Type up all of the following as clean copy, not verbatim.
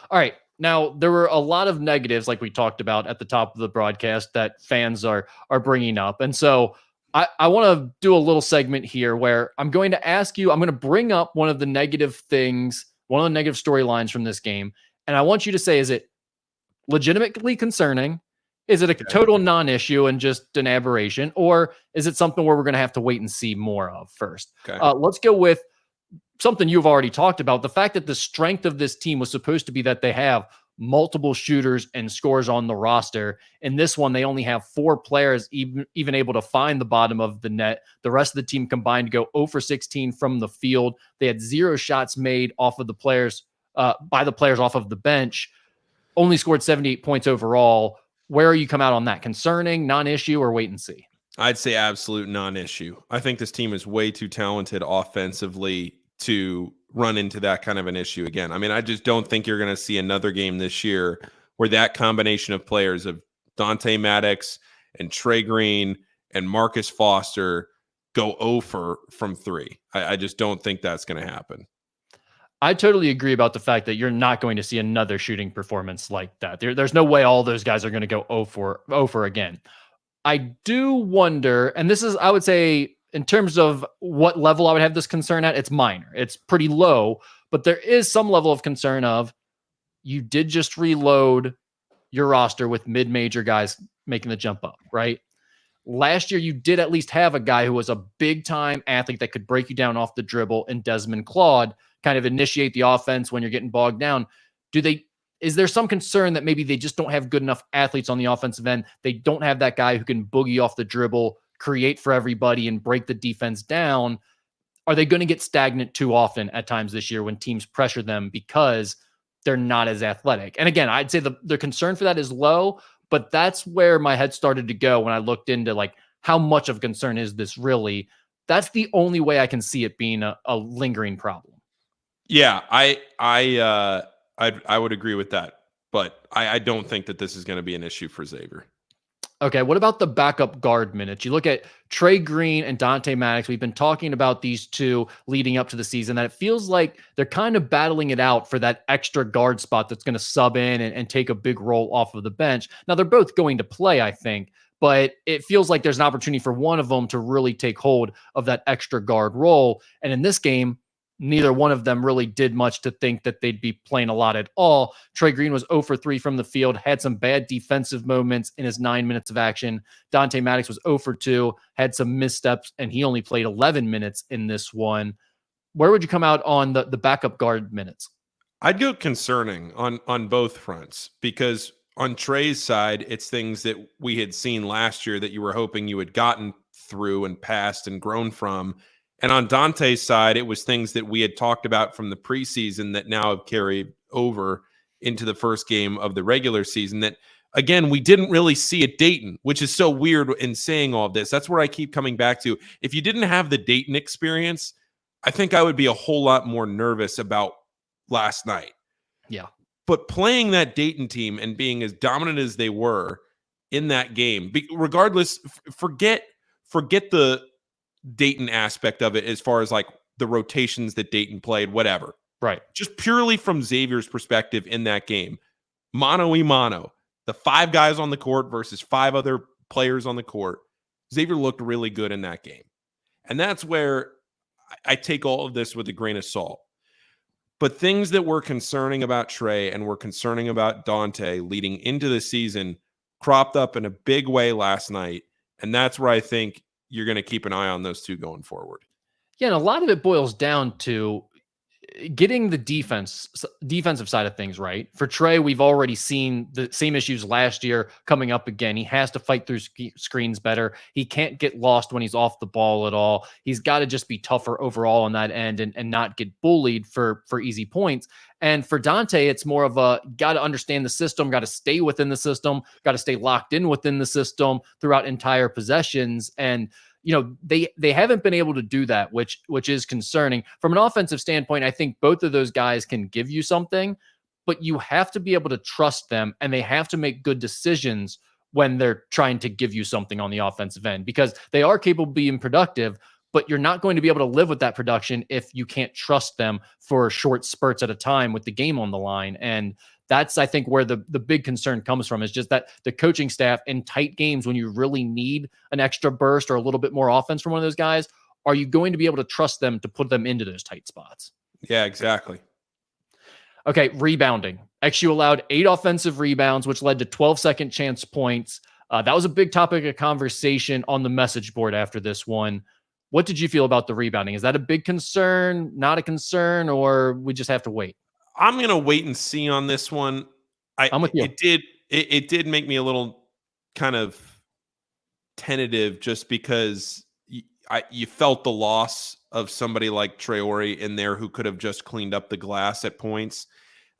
All right. Now, there were a lot of negatives, like we talked about at the top of the broadcast, that fans are bringing up. And so I want to do a little segment here where I'm going to ask you, I'm going to bring up one of the negative things, one of the negative storylines from this game. And I want you to say, is it legitimately concerning? Is it a total non-issue and just an aberration? Or is it something where we're going to have to wait and see more of first? Okay. Let's go with something you've already talked about, the fact that the strength of this team was supposed to be that they have multiple shooters and scorers on the roster. In this one, they only have 4 players even able to find the bottom of the net. The rest of the team combined to go 0 for 16 from the field. They had 0 shots made off of the players by the players off of the bench. Only scored 78 points overall. Where you come out on that? Concerning, non-issue, or wait and see? I'd say absolute non-issue. I think this team is way too talented offensively to run into that kind of an issue again. I mean, I just don't think you're going to see another game this year where that combination of players of Dante Maddox and Trey Green and Marcus Foster go 0 from 3. I just don't think that's going to happen. I totally agree about the fact that you're not going to see another shooting performance like that. There's no way all those guys are going to go 0 for again. I do wonder, and this is, I would say, in terms of what level I would have this concern at, it's minor. It's pretty low, but there is some level of concern of you did just reload your roster with mid-major guys making the jump up, right? Last year, you did at least have a guy who was a big-time athlete that could break you down off the dribble, and Desmond Claude kind of initiate the offense when you're getting bogged down. Is there some concern that maybe they just don't have good enough athletes on the offensive end? They don't have that guy who can boogie off the dribble, create for everybody, and break the defense down. Are they going to get stagnant too often at times this year when teams pressure them because they're not as athletic? And again, I'd say the concern for that is low, but that's where my head started to go when I looked into like how much of a concern is this really. That's the only way I can see it being a lingering problem. Yeah, I would agree with that, but I don't think that this is going to be an issue for Xavier. Okay, what about the backup guard minutes? You look at Trey Green and Dante Maddox. We've been talking about these two leading up to the season, that it feels like they're kind of battling it out for that extra guard spot that's going to sub in and take a big role off of the bench. Now, they're both going to play, I think, but it feels like there's an opportunity for one of them to really take hold of that extra guard role. And in this game, neither one of them really did much to think that they'd be playing a lot at all. Trey Green was 0 for 3 from the field, had some bad defensive moments in his 9 minutes of action. Dante Maddox was 0 for 2, had some missteps, and he only played 11 minutes in this one. Where would you come out on the backup guard minutes? I'd go concerning on both fronts, because on Trey's side, it's things that we had seen last year that you were hoping you had gotten through and passed and grown from. And on Dante's side, it was things that we had talked about from the preseason that now have carried over into the first game of the regular season that, again, we didn't really see at Dayton, which is so weird in saying all of this. That's where I keep coming back to. If you didn't have the Dayton experience, I think I would be a whole lot more nervous about last night. Yeah. But playing that Dayton team and being as dominant as they were in that game, regardless, forget the Dayton aspect of it as far as like the rotations that Dayton played, whatever. Right. Just purely from Xavier's perspective in that game, mano-y-mano, the 5 guys on the court versus 5 other players on the court, Xavier looked really good in that game. And that's where I take all of this with a grain of salt. But things that were concerning about Trey and were concerning about Dante leading into the season cropped up in a big way last night. And that's where I think you're going to keep an eye on those two going forward. Yeah, and a lot of it boils down to getting the defensive side of things right. For Trey, we've already seen the same issues last year coming up again. He has to fight through screens better. He can't get lost when he's off the ball at all. He's got to just be tougher overall on that end and not get bullied for easy points. And for Dante, it's more of a got to understand the system, got to stay within the system, got to stay locked in within the system throughout entire possessions. And you know, they haven't been able to do that, which is concerning. From an offensive standpoint, I think both of those guys can give you something, but you have to be able to trust them, and they have to make good decisions when they're trying to give you something on the offensive end, because they are capable of being productive, but you're not going to be able to live with that production if you can't trust them for short spurts at a time with the game on the line. And that's, I think, where the big concern comes from, is just that the coaching staff in tight games, when you really need an extra burst or a little bit more offense from one of those guys, are you going to be able to trust them to put them into those tight spots? Yeah, exactly. Okay, rebounding. XU allowed 8 offensive rebounds, which led to 12 second chance points. That was a big topic of conversation on the message board after this one. What did you feel about the rebounding? Is that a big concern, not a concern, or we just have to wait? I'm gonna wait and see on this one. I I'm with you. it did make me a little kind of tentative, just because you felt the loss of somebody like Traore in there who could have just cleaned up the glass at points.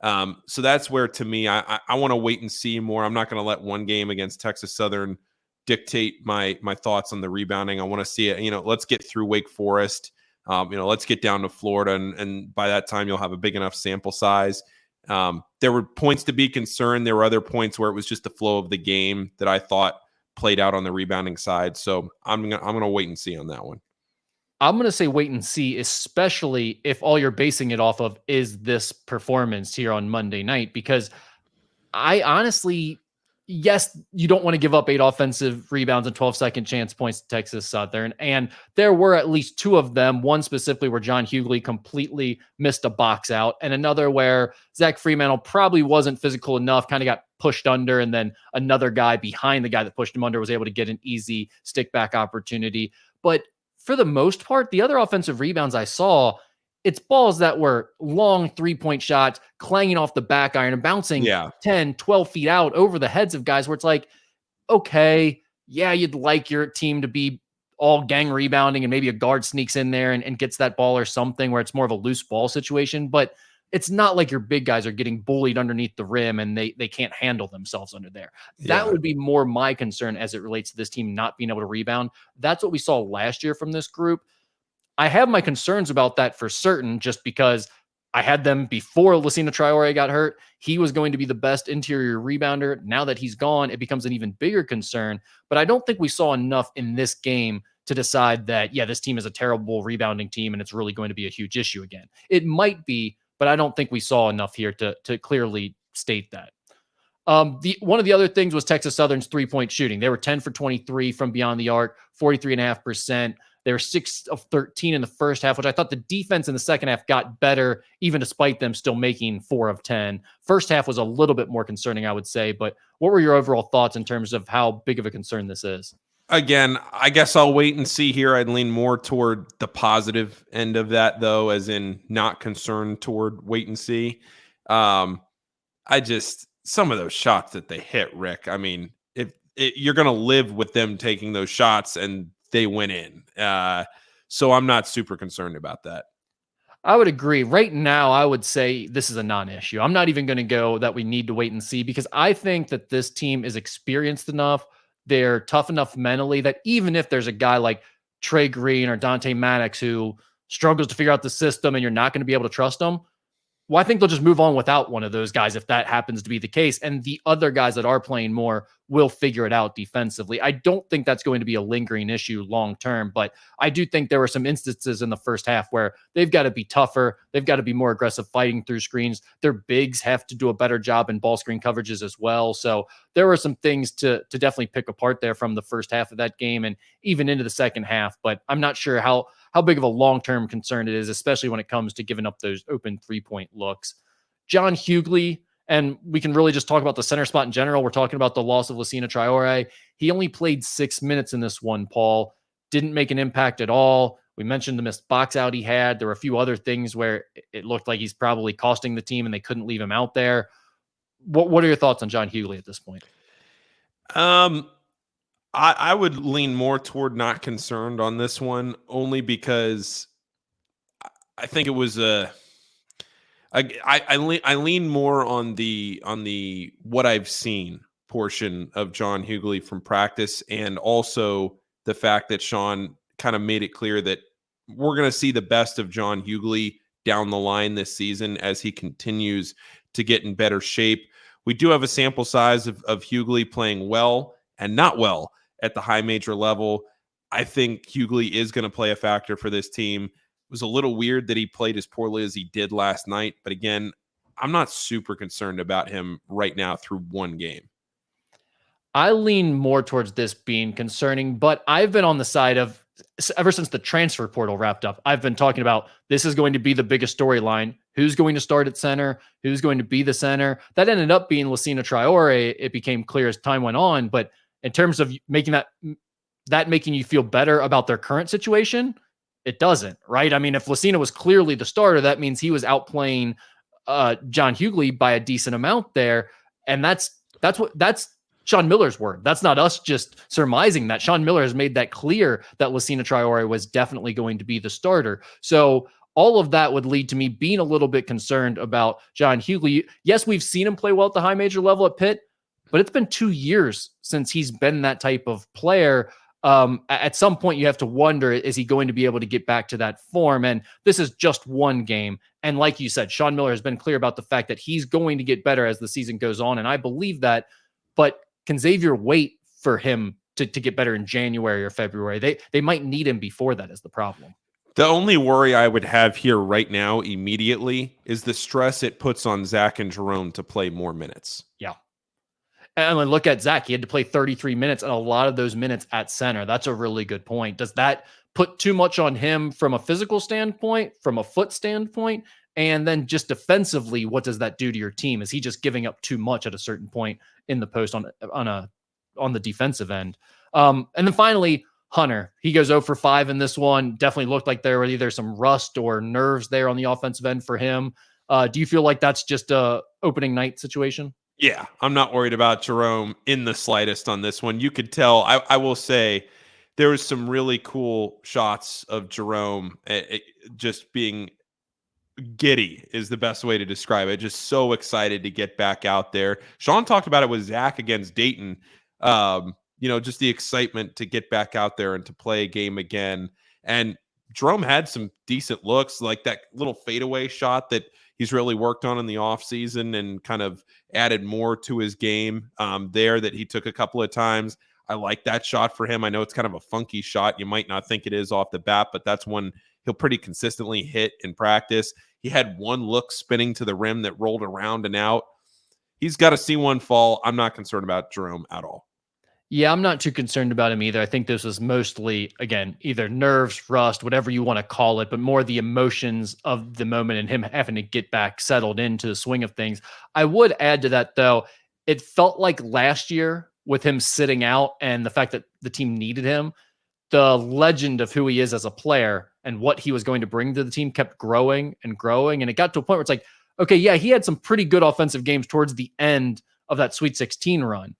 So that's where, to me, I want to wait and see more. I'm not going to let one game against Texas Southern dictate my thoughts on the rebounding. I want to see it. Let's get through Wake Forest. Let's get down to Florida, and by that time you'll have a big enough sample size. There were points to be concerned. There were other points where it was just the flow of the game that I thought played out on the rebounding side. So I'm gonna wait and see on that one. I'm going to say wait and see, especially if all you're basing it off of is this performance here on Monday night, because I honestly, yes, you don't want to give up 8 offensive rebounds and 12 second chance points to Texas Southern. And there were at least 2 of them, one specifically where John Hughley completely missed a box out, and another where Zach Fremantle probably wasn't physical enough, kind of got pushed under, and then another guy behind the guy that pushed him under was able to get an easy stick back opportunity. But for the most part, the other offensive rebounds I saw, it's balls that were long 3-point shots, clanging off the back iron and bouncing 10, 12 feet out over the heads of guys, where it's like, okay, yeah, you'd like your team to be all gang rebounding and maybe a guard sneaks in there and gets that ball or something where it's more of a loose ball situation. But it's not like your big guys are getting bullied underneath the rim and they can't handle themselves under there. That would be more my concern as it relates to this team not being able to rebound. That's what we saw last year from this group. I have my concerns about that for certain, just because I had them before Lucina Traore got hurt. He was going to be the best interior rebounder. Now that he's gone, it becomes an even bigger concern. But I don't think we saw enough in this game to decide that, yeah, this team is a terrible rebounding team and it's really going to be a huge issue again. It might be, but I don't think we saw enough here to clearly state that. One of the other things was Texas Southern's 3-point shooting. They were 10 for 23 from beyond the arc, 43.5%. They were 6 of 13 in the first half, which I thought the defense in the second half got better, even despite them still making 4 of 10. First half was a little bit more concerning, I would say. But what were your overall thoughts in terms of how big of a concern this is? Again, I guess I'll wait and see here. I'd lean more toward the positive end of that, though, as in not concerned toward wait and see. Some of those shots that they hit, Rick, I mean, if you're going to live with them taking those shots and they went in. So I'm not super concerned about that. I would agree. Right now, I would say this is a non-issue. I'm not even going to go that we need to wait and see, because I think that this team is experienced enough. They're tough enough mentally that even if there's a guy like Trey Green or Dante Maddox who struggles to figure out the system and you're not going to be able to trust them, well, I think they'll just move on without one of those guys if that happens to be the case. And the other guys that are playing more will figure it out defensively. I don't think that's going to be a lingering issue long term, but I do think there were some instances in the first half where they've got to be tougher. They've got to be more aggressive fighting through screens. Their bigs have to do a better job in ball screen coverages as well. So there were some things to definitely pick apart there from the first half of that game and even into the second half. But I'm not sure how big of a long-term concern it is, especially when it comes to giving up those open 3-point looks. John Hughley, and we can really just talk about the center spot in general. We're talking about the loss of Lucina Traore. He only played 6 minutes in this one, Paul. Didn't make an impact at all. We mentioned the missed box out he had. There were a few other things where it looked like he's probably costing the team and they couldn't leave him out there. What are your thoughts on John Hughley at this point? I would lean more toward not concerned on this one, only because I think it was I lean more on the what I've seen portion of John Hughley from practice, and also the fact that Sean kind of made it clear that we're going to see the best of John Hughley down the line this season as he continues to get in better shape. We do have a sample size of Hughley playing well and not well at the high major level. I think Hughley is going to play a factor for this team. It was a little weird that he played as poorly as he did last night. But again, I'm not super concerned about him right now through one game. I lean more towards this being concerning, but I've been on the side of, ever since the transfer portal wrapped up, I've been talking about this is going to be the biggest storyline. Who's going to start at center? Who's going to be the center? That ended up being Lucina Traore. It became clear as time went on, but in terms of making that making you feel better about their current situation, it doesn't, right? I mean, if Lucina was clearly the starter, that means he was outplaying John Hughley by a decent amount there, and that's Sean Miller's word. That's not us just surmising that. Sean Miller has made that clear that Lucina Traore was definitely going to be the starter. So all of that would lead to me being a little bit concerned about John Hughley. Yes, we've seen him play well at the high major level at Pitt, but it's been 2 years since he's been that type of player. At some point, you have to wonder, is he going to be able to get back to that form? And this is just one game. And like you said, Sean Miller has been clear about the fact that he's going to get better as the season goes on. And I believe that. But can Xavier wait for him to get better in January or February? They might need him before that is the problem. The only worry I would have here right now immediately is the stress it puts on Zach and Jerome to play more minutes. Yeah. And look at Zach. He had to play 33 minutes and a lot of those minutes at center. That's a really good point. Does that put too much on him from a physical standpoint, from a foot standpoint? And then just defensively, what does that do to your team? Is he just giving up too much at a certain point in the post on the defensive end? And then finally, Hunter. He goes 0 for 5 in this one. Definitely looked like there were either some rust or nerves there on the offensive end for him. Do you feel like that's just a opening night situation? Yeah, I'm not worried about Jerome in the slightest on this one. You could tell, I will say, there was some really cool shots of Jerome just being giddy is the best way to describe it. Just so excited to get back out there. Sean talked about it with Zach against Dayton. Just the excitement to get back out there and to play a game again. And Jerome had some decent looks, like that little fadeaway shot that he's really worked on in the offseason and kind of added more to his game there that he took a couple of times. I like that shot for him. I know it's kind of a funky shot. You might not think it is off the bat, but that's one he'll pretty consistently hit in practice. He had one look spinning to the rim that rolled around and out. He's got to see one fall. I'm not concerned about Jerome at all. Yeah, I'm not too concerned about him either. I think this was mostly, again, either nerves, rust, whatever you want to call it, but more the emotions of the moment and him having to get back settled into the swing of things. I would add to that, though, it felt like last year with him sitting out and the fact that the team needed him, the legend of who he is as a player and what he was going to bring to the team kept growing and growing. And it got to a point where it's like, okay, yeah, he had some pretty good offensive games towards the end of that Sweet 16 run.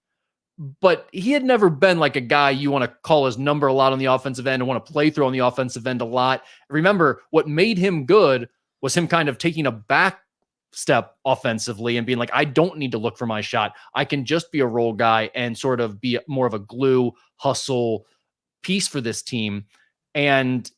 But he had never been like a guy you want to call his number a lot on the offensive end and want to play through on the offensive end a lot. Remember, what made him good was him kind of taking a back step offensively and being like, I don't need to look for my shot. I can just be a role guy and sort of be more of a glue, hustle piece for this team. And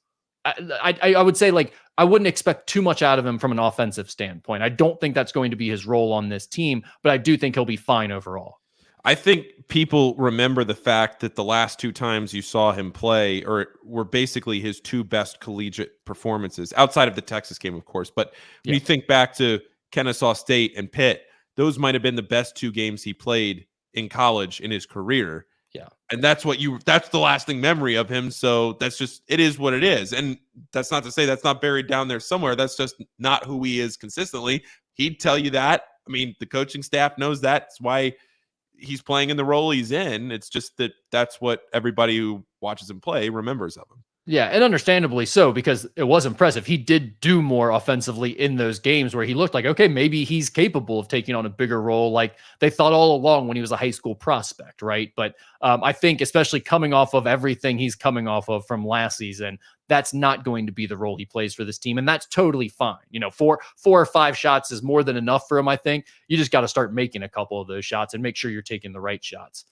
I would say, like, I wouldn't expect too much out of him from an offensive standpoint. I don't think that's going to be his role on this team, but I do think he'll be fine overall. I think people remember the fact that the last two times you saw him play were basically his two best collegiate performances outside of the Texas game, of course. But when you think back to Kennesaw State and Pitt, those might have been the best two games he played in college in his career. Yeah. And that's the lasting memory of him. So it is what it is. And that's not to say that's not buried down there somewhere. That's just not who he is consistently. He'd tell you that. I mean, the coaching staff knows that. That's why he's playing in the role he's in. It's just that's what everybody who watches him play remembers of him. Yeah, and understandably so, because it was impressive. He did do more offensively in those games where he looked like, okay, maybe he's capable of taking on a bigger role like they thought all along when he was a high school prospect, right? But I think especially coming off of everything he's coming off of from last season, that's not going to be the role he plays for this team, and that's totally fine. 4 or 5 shots is more than enough for him, I think. You just got to start making a couple of those shots and make sure you're taking the right shots.